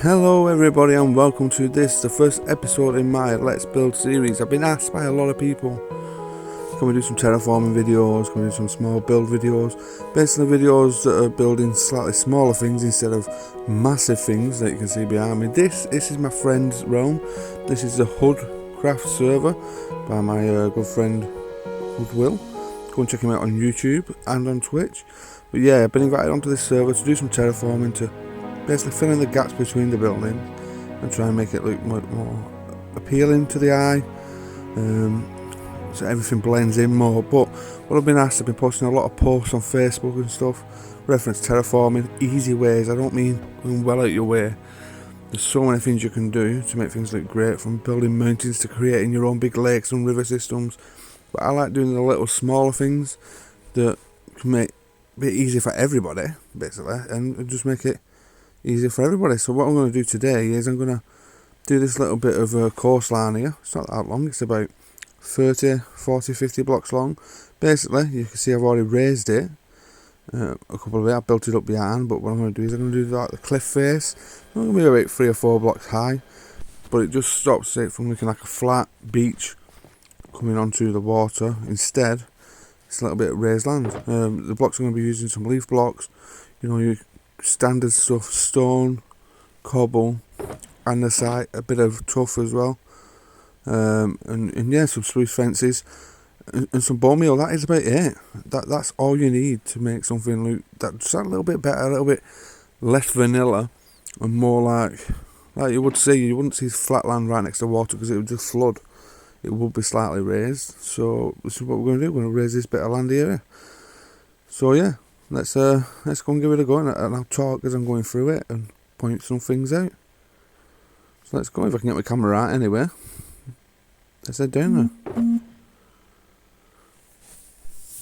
Hello everybody and welcome to this, the first episode in my Let's Build series. I've been asked by a lot of people, can we do some terraforming videos, can we do some small build videos, basically videos that are building slightly smaller things instead of massive things that you can see behind me. This is my friend's realm. This is the Hoodcraft server by my good friend Hoodwill. Go and check him out on YouTube and on Twitch. But yeah, I've been invited onto this server to do some terraforming, to basically fill in the gaps between the buildings and try and make it look more appealing to the eye, so everything blends in more. But what I've been asked, I've been posting a lot of posts on Facebook and stuff, reference terraforming, easy ways. I don't mean going well out your way. There's so many things you can do to make things look great, from building mountains to creating your own big lakes and river systems. But I like doing the little smaller things that can make it easy for everybody, basically, and just make it easier for everybody. So what I'm going to do today is I'm going to do this little bit of a coastline here. It's not that long, it's about 30, 40, 50 blocks long. Basically, you can see I've already raised it a couple of it. I built it up behind, but what I'm going to do is I'm going to do like the cliff face. It's not going to be about 3 or 4 blocks high, but it just stops it from looking like a flat beach coming onto the water. Instead, it's a little bit of raised land. The blocks are going to be using some leaf blocks, you know, your standard stuff, stone, cobble, andesite, a bit of tuff as well, and yeah, some spruce fences and some bone meal. That is about it. That's all you need to make something look that's a little bit better, a little bit less vanilla and more like you would see. You wouldn't see flat land right next to water because it would just flood. It would be slightly raised. So this is what we're going to do. We're going to raise this bit of land here. So yeah, let's go and give it a go, and I'll talk as I'm going through it and point some things out. So let's go, if I can get my camera right anyway. Let's head down there.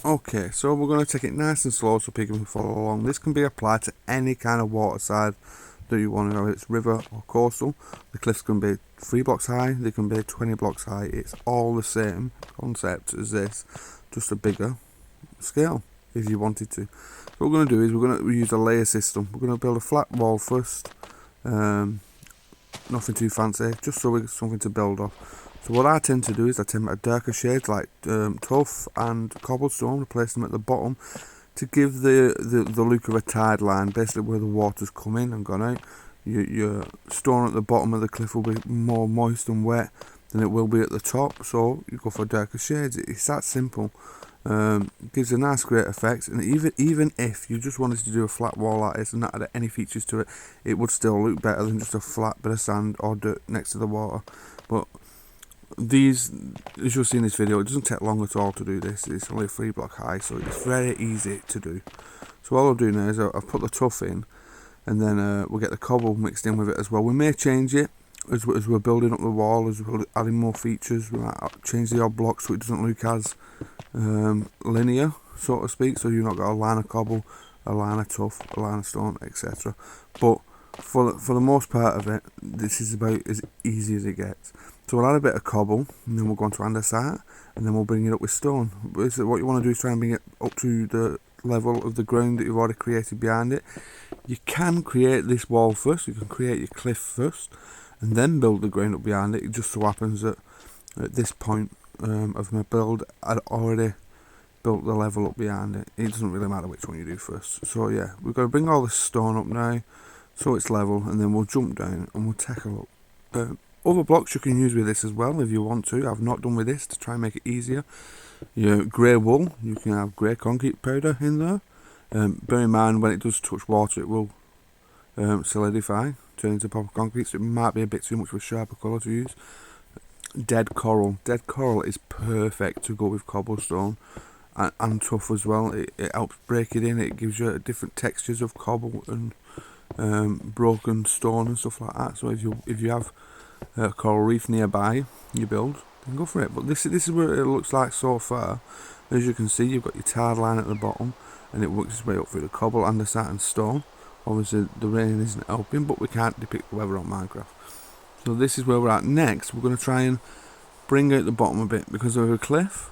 Okay, so we're going to take it nice and slow so people can follow along. This can be applied to any kind of waterside that you want to know. It's river or coastal. The cliffs can be 3 blocks high, they can be 20 blocks high. It's all the same concept as this, just a bigger scale if you wanted to. So what we're going to do is we're going to use a layer system. We're going to build a flat wall first, nothing too fancy, just so we get something to build off. So what I tend to do is I tend to darker shades like tuff and cobblestone, replace them at the bottom to give the look of a tide line, basically where the water's come in and gone out. Your stone at the bottom of the cliff will be more moist and wet than it will be at the top, so you go for darker shades. It's that simple. Gives a nice great effect, and even if you just wanted to do a flat wall like this and not add any features to it, it would still look better than just a flat bit of sand or dirt next to the water. But these, as you'll see in this video, it doesn't take long at all to do this. It's only 3 block high, so it's very easy to do. So all I'll do now is I've put the tuff in, and then we'll get the cobble mixed in with it as well. We may change it as we're building up the wall, as we're adding more features. We might change the odd block so it doesn't look as linear, so to speak, so you've not got a line of cobble, a line of tuff, a line of stone, etc. But for the most part of it, this is about as easy as it gets. So we'll add a bit of cobble, and then we'll go on to andesite, and then we'll bring it up with stone. Basically, what you want to do is try and bring it up to the level of the ground that you've already created behind it. You can create this wall first, you can create your cliff first, and then build the ground up behind it. It just so happens that at this point of my build, I'd already built the level up behind it. It doesn't really matter which one you do first. So yeah, we've got to bring all this stone up now so it's level, and then we'll jump down and we'll take a look. Other blocks you can use with this as well if you want to. I've not done with this to try and make it easier. Your grey wool, you can have grey concrete powder in there. Bear in mind, when it does touch water, it will solidify, turn into proper concrete, so it might be a bit too much of a sharper colour to use. Dead coral is perfect to go with cobblestone and tuff as well. It helps break it in. It gives you different textures of cobble and broken stone and stuff like that. So if you have a coral reef nearby you build, then go for it. But this is what it looks like so far. As you can see, you've got your tide line at the bottom, and it works its way up through the cobble, andesite and stone. Obviously the rain isn't helping, but we can't depict the weather on Minecraft. So this is where we're at. Next, we're going to try and bring out the bottom a bit because of a cliff.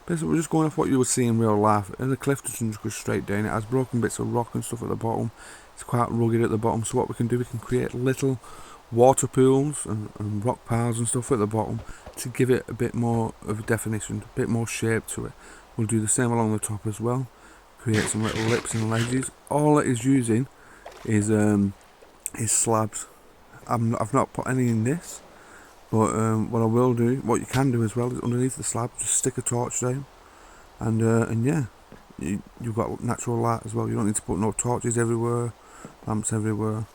Basically, we're just going off what you would see in real life, and the cliff doesn't just go straight down. It has broken bits of rock and stuff at the bottom. it's quite rugged at the bottom. So what we can do, we can create little water pools and rock piles and stuff at the bottom to give it a bit more of a definition, a bit more shape to it. We'll do the same along the top as well. Create some little lips and ledges. All it is using is slabs. I've not put any in this, but what I will do, what you can do as well, is underneath the slab just stick a torch down, and yeah, you've got natural light as well. You don't need to put no torches everywhere, lamps everywhere.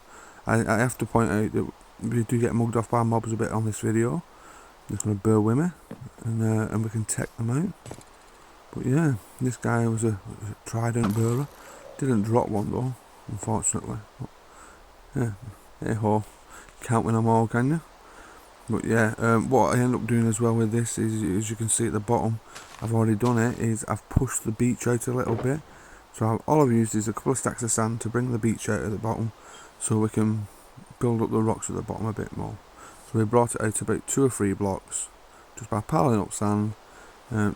I have to point out that we do get mugged off by mobs a bit on this video. Just gonna bear with me, and we can take them out. But yeah, this guy was a trident bearer. Didn't drop one though, unfortunately. But yeah, hey ho, can't win them all, can you? But yeah, what I end up doing as well with this is, as you can see at the bottom, I've already done it, is I've pushed the beach out a little bit. So all I've used is a couple of stacks of sand to bring the beach out at the bottom, so we can build up the rocks at the bottom a bit more. So we brought it out about 2 or 3 blocks, just by piling up sand,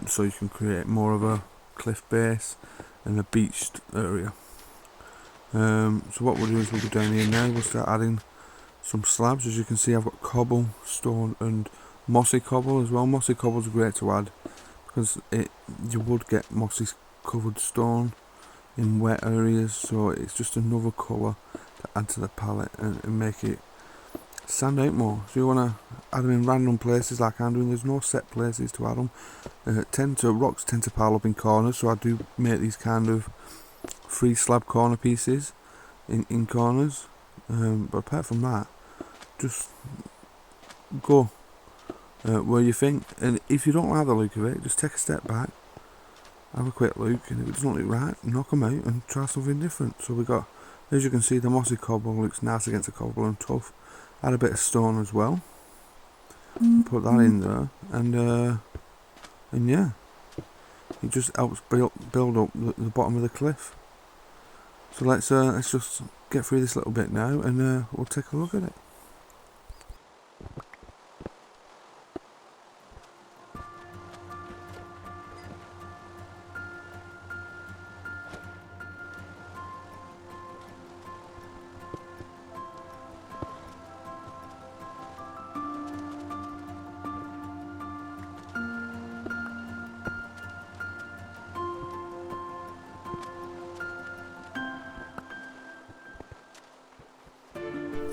so you can create more of a cliff base and a beached area. So what we'll do is we'll go down here now, we'll start adding some slabs. As you can see, I've got cobble, stone and mossy cobble as well. Mossy cobble's great to add because you would get mossy covered stone in wet areas, so it's just another colour to add to the palette and make it stand out more. So you want to add them in random places like I'm doing. There's no set places to add them. Rocks tend to pile up in corners, so I do make these kind of 3 slab corner pieces in corners. But apart from that, just go where you think, and if you don't like the look of it, just take a step back, have a quick look, and if it doesn't look right, knock them out and try something different. So we got, as you can see, the mossy cobble looks nice against the cobble and tough. Add a bit of stone as well, put that in there, and yeah, it just helps build up the bottom of the cliff. So let's just get through this little bit now, and we'll take a look at it.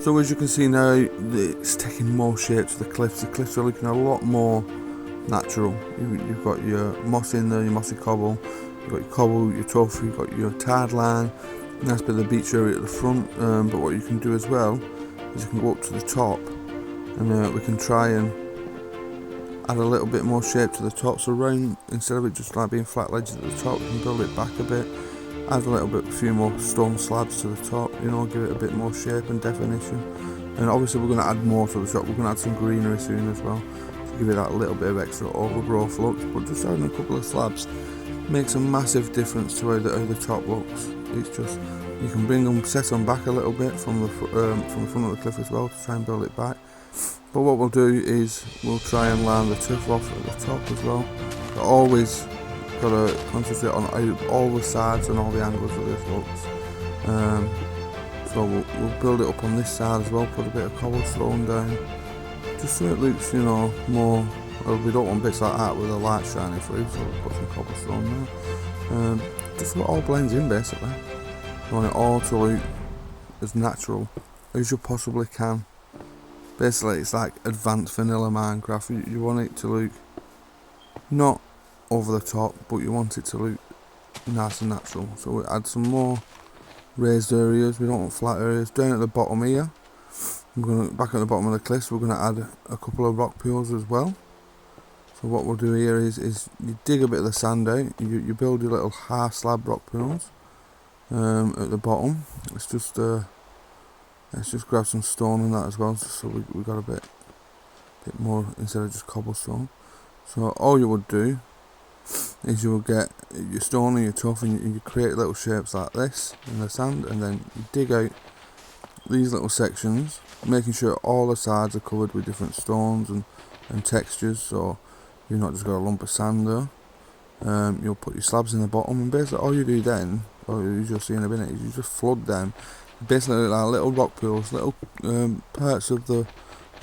So as you can see now, it's taking more shape to the cliffs. The cliffs are looking a lot more natural. You've got your moss in there, your mossy cobble, you've got your cobble, your tuff, you've got your tide line, nice bit of the beach area at the front. But what you can do as well is you can go up to the top, and we can try and add a little bit more shape to the top. So round, instead of it just like being flat ledges at the top, we can build it back a bit. Add a little bit, a few more stone slabs to the top, you know, give it a bit more shape and definition. And obviously we're going to add more to the top. We're going to add some greenery soon as well, to give it that little bit of extra overgrowth look. But just adding a couple of slabs makes a massive difference to how the top looks. It's just, you can bring them, set them back a little bit from the front of the cliff as well to try and build it back. But what we'll do is we'll try and line the tuff off at the top as well. But always got to concentrate on all the sides and all the angles of this looks. So we'll build it up on this side as well, put a bit of cobblestone down, just so it looks, you know, more, well, we don't want bits like that with the light shining through, so we'll put some cobblestone there. Just so it all blends in basically. You want it all to look as natural as you possibly can. Basically it's like advanced vanilla Minecraft. You want it to look not over the top, but you want it to look nice and natural. So we add some more raised areas. We don't want flat areas. Down at the bottom here, back at the bottom of the cliffs, we're going to add a couple of rock pools as well. So what we'll do here is you dig a bit of the sand out, you build your little half slab rock pools at the bottom. Let's just grab some stone and that as well, just so we got a bit more instead of just cobblestone. So all you would do is you will get your stone and your tuff, and you create little shapes like this in the sand, and then you dig out these little sections, making sure all the sides are covered with different stones and textures, so you've not just got a lump of sand there. You'll put your slabs in the bottom, and basically all you do then, or as you'll see in a minute, is you just flood them basically like little rock pools, little parts of the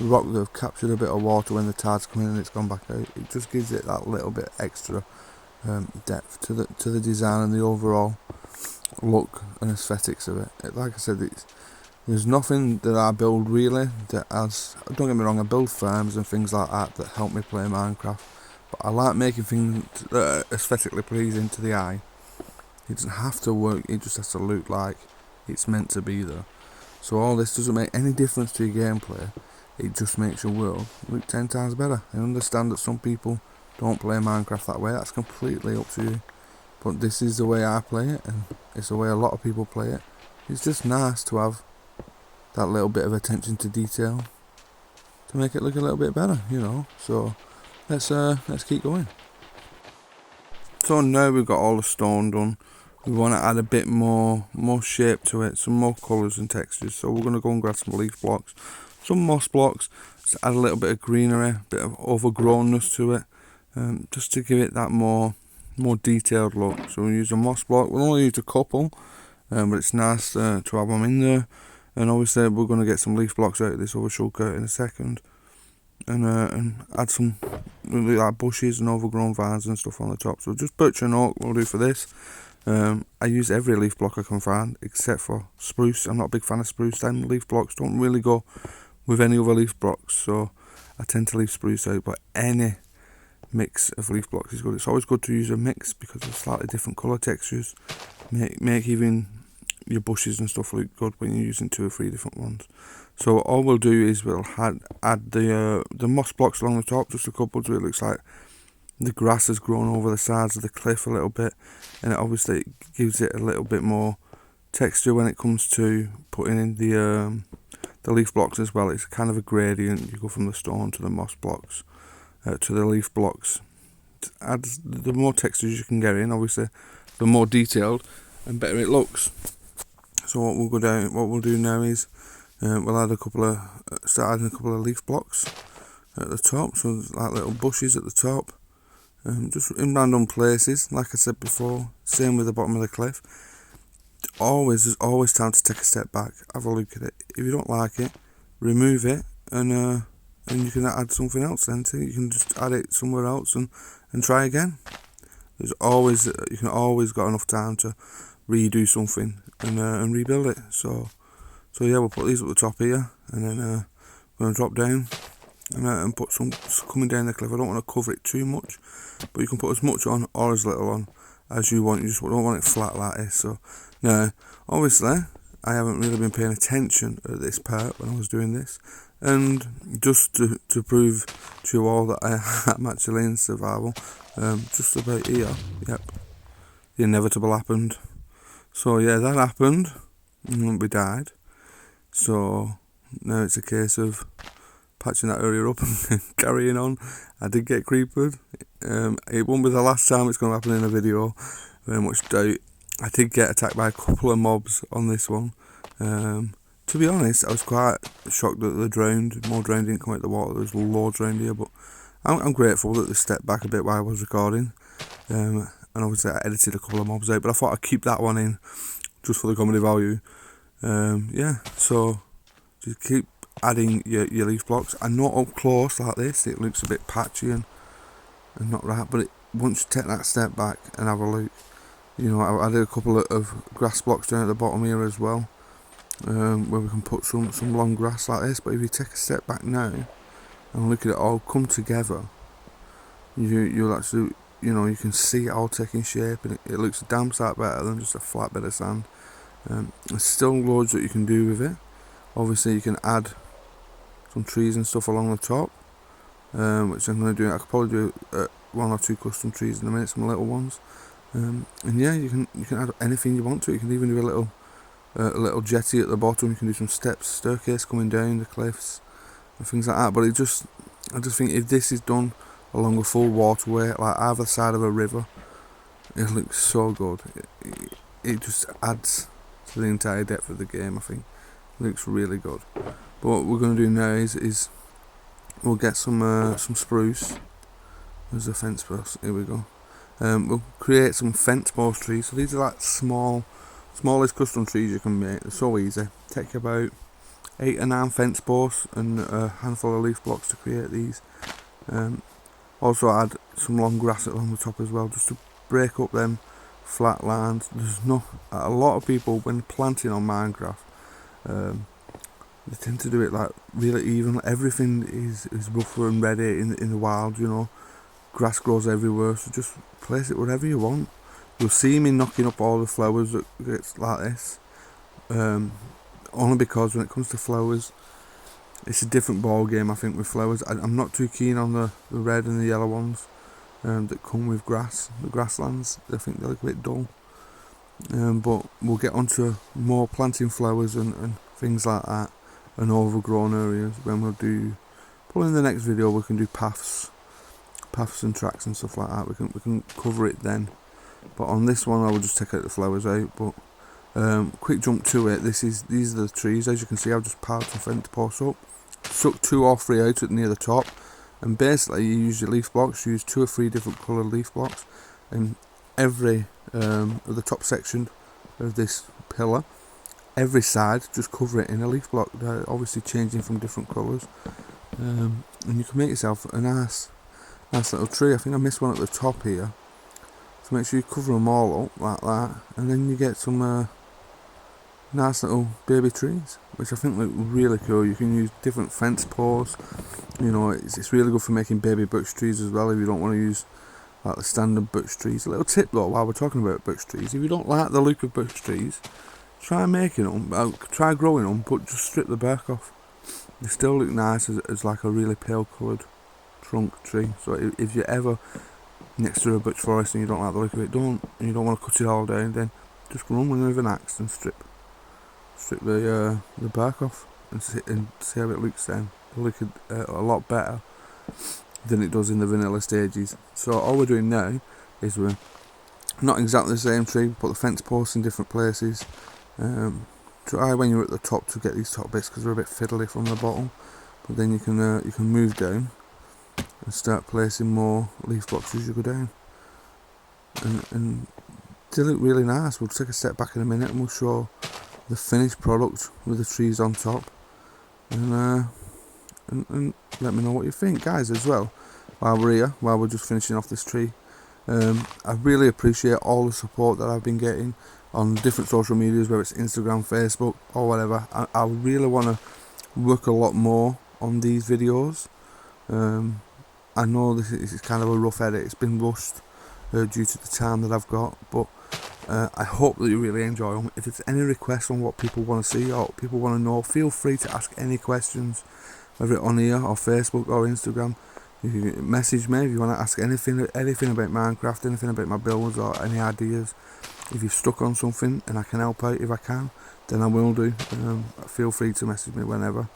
rock that have captured a bit of water when the tide's come in and it's gone back out. It just gives it that little bit extra depth to the design and the overall look and aesthetics of it. Like I said, there's nothing that I build really that has. Don't get me wrong, I build farms and things like that help me play Minecraft. But I like making things that are aesthetically pleasing to the eye. It doesn't have to work. It just has to look like it's meant to be there. So all this doesn't make any difference to your gameplay. It just makes your world look 10 times better. I understand that some people don't play Minecraft that way. That's completely up to you. But this is the way I play it, and it's the way a lot of people play it. It's just nice to have that little bit of attention to detail to make it look a little bit better, you know. So let's keep going. So now we've got all the stone done. We want to add a bit more shape to it, some more colours and textures. So we're going to go and grab some leaf blocks, some moss blocks, just add a little bit of greenery, a bit of overgrownness to it, just to give it that more detailed look. So we'll use a moss block. We'll only use a couple, but it's nice to have them in there. And obviously we're going to get some leaf blocks out of this other shulker in a second, and add some like bushes and overgrown vines and stuff on the top. So just birch and oak we'll do for this. I use every leaf block I can find except for spruce. I'm not a big fan of spruce. Then leaf blocks don't really go with any other leaf blocks, so I tend to leave spruce out. But any mix of leaf blocks is good. It's always good to use a mix because of slightly different colour textures. Make even your bushes and stuff look good when you're using 2 or 3 different ones. So all we'll do is we'll add the moss blocks along the top, just a couple, so it looks like the grass has grown over the sides of the cliff a little bit, and it obviously gives it a little bit more texture when it comes to putting in the leaf blocks as well. It's kind of a gradient. You go from the stone to the moss blocks to the leaf blocks. It adds the more textures you can get in, obviously the more detailed and better it looks. So what we'll do now is we'll add start adding a couple of leaf blocks at the top, so there's like little bushes at the top, just in random places. Like I said before, same with the bottom of the cliff. There's always time to take a step back, have a look at it. If you don't like it, remove it, and you can add something else then too. You can just add it somewhere else and try again. You can always got enough time to redo something and rebuild it. So yeah, we'll put these at the top here, and then we're going to drop down and put some coming down the cliff. I don't want to cover it too much, but you can put as much on or as little on as you want. You just don't want it flat like this. So now, obviously, I haven't really been paying attention at this part when I was doing this, and just to prove to you all that I'm actually in survival, just about here, yep, the inevitable happened. So yeah, that happened, and we died. So now it's a case of patching that area up and carrying on. I did get creepered. It won't be the last time it's going to happen in a video, very much doubt. I did get attacked by a couple of mobs on this one. To be honest, I was quite shocked that they drowned. More drowned didn't come out of the water. There's loads around here, but I'm grateful that they stepped back a bit while I was recording. And obviously I edited a couple of mobs out, but I thought I'd keep that one in just for the comedy value. Yeah, so just keep adding your leaf blocks. I know up close like this it looks a bit patchy and not right, but once you take that step back and have a look, you know, I added a couple of grass blocks down at the bottom here as well, where we can put some long grass like this. But if you take a step back now and look at it all come together, you'll actually, you know, you can see it all taking shape, and it looks a damn sight better than just a flat bit of sand. There's still loads that you can do with it. Obviously you can add some trees and stuff along the top, which I'm going to do. I could probably do 1 or 2 custom trees in a minute, some little ones. And yeah, you can add anything you want to it. You can even do a little jetty at the bottom. You can do some steps, staircase coming down the cliffs and things like that. But I just think if this is done along a full waterway, like either side of a river, it looks so good. It just adds to the entire depth of the game. I think it looks really good. But what we're going to do now is we'll get some spruce. There's a fence post. Here we go. We'll create some fence post trees. So these are like small Smallest custom trees you can make. They're so easy. Take about 8 or 9 fence posts and a handful of leaf blocks to create these. Also add some long grass along the top as well, just to break up them flat lines. There's no a lot of people when planting on Minecraft, they tend to do it like really even. Everything is rougher and ready in the wild, you know. Grass grows everywhere, so just place it wherever you want. You'll see me knocking up all the flowers that gets like this, only because when it comes to flowers, it's a different ball game. I think with flowers, I'm not too keen on the red and the yellow ones that come with grass, the grasslands. I think they look a bit dull. But we'll get onto more planting flowers and things like that, and overgrown areas when we'll do. Probably in the next video we can do paths and tracks and stuff like that. We can cover it then. But on this one, I will just take out the flowers out. But quick jump to it. These are the trees. As you can see, I've just piled some fence posts up. Stuck 2 or 3 out at near the top, and basically you use your leaf blocks. You use 2 or 3 different coloured leaf blocks, and every of the top section of this pillar, every side, just cover it in a leaf block. They're obviously changing from different colours, and you can make yourself a nice little tree. I think I missed one at the top here. So make sure you cover them all up like that, and then you get some nice little baby trees, which I think look really cool. You can use different fence posts. You know, it's really good for making baby birch trees as well if you don't want to use like the standard birch trees. A little tip though, while we're talking about birch trees, if you don't like the look of birch trees, try making them, try growing them, but just strip the bark off. They still look nice as like a really pale coloured trunk tree. So if you're ever next to a birch forest and you don't like the look of it, and you don't want to cut it all down, then just run with an axe and strip the bark off and see how it looks then. It'll look a lot better than it does in the vanilla stages. So all we're doing now is we're not exactly the same tree, put the fence posts in different places. Try when you're at the top to get these top bits because they're a bit fiddly from the bottom, but then you can move down and start placing more leaf blocks as you go down, and they look really nice. We'll take a step back in a minute and we'll show the finished product with the trees on top, and let me know what you think, guys, as well. While we're just finishing off this tree, I really appreciate all the support that I've been getting on different social medias, whether it's Instagram, Facebook, or whatever. I really want to work a lot more on these videos. I know this is kind of a rough edit. It's been rushed due to the time that I've got, but I hope that you really enjoy them. If there's any requests on what people want to see or people want to know, feel free to ask any questions, whether it's on here or Facebook or Instagram. You can message me if you want to ask anything about Minecraft, anything about my builds or any ideas. If you're stuck on something and I can help out if I can, then I will do. Feel free to message me whenever.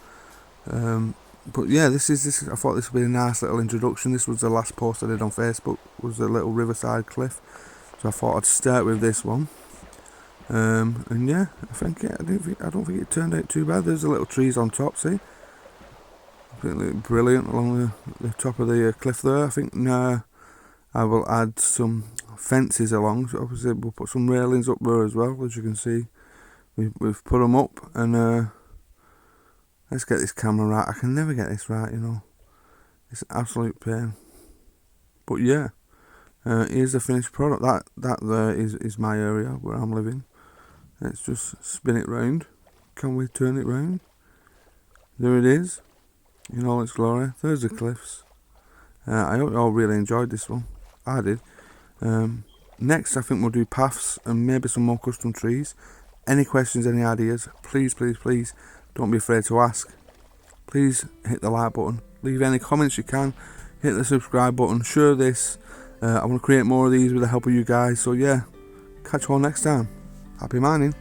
But yeah, this. I thought this would be a nice little introduction. This was the last post I did on Facebook. Was a little riverside cliff. So I thought I'd start with this one, and yeah, I don't think it turned out too bad. There's the little trees on top. See, I think they look brilliant along the top of the cliff there. I think now I will add some fences along. So obviously we'll put some railings up there as well. As you can see, we've put them up, and let's get this camera right. I can never get this right, you know. It's an absolute pain. But yeah. Here's the finished product. That there is my area where I'm living. Let's just spin it round. Can we turn it round? There it is, in all its glory. There's the cliffs. I hope you all really enjoyed this one. I did. Next, I think we'll do paths and maybe some more custom trees. Any questions, any ideas, please don't be afraid to ask. Please hit the like button. Leave any comments you can. Hit the subscribe button. Share this. I want to create more of these with the help of you guys. So yeah, catch you all next time. Happy mining.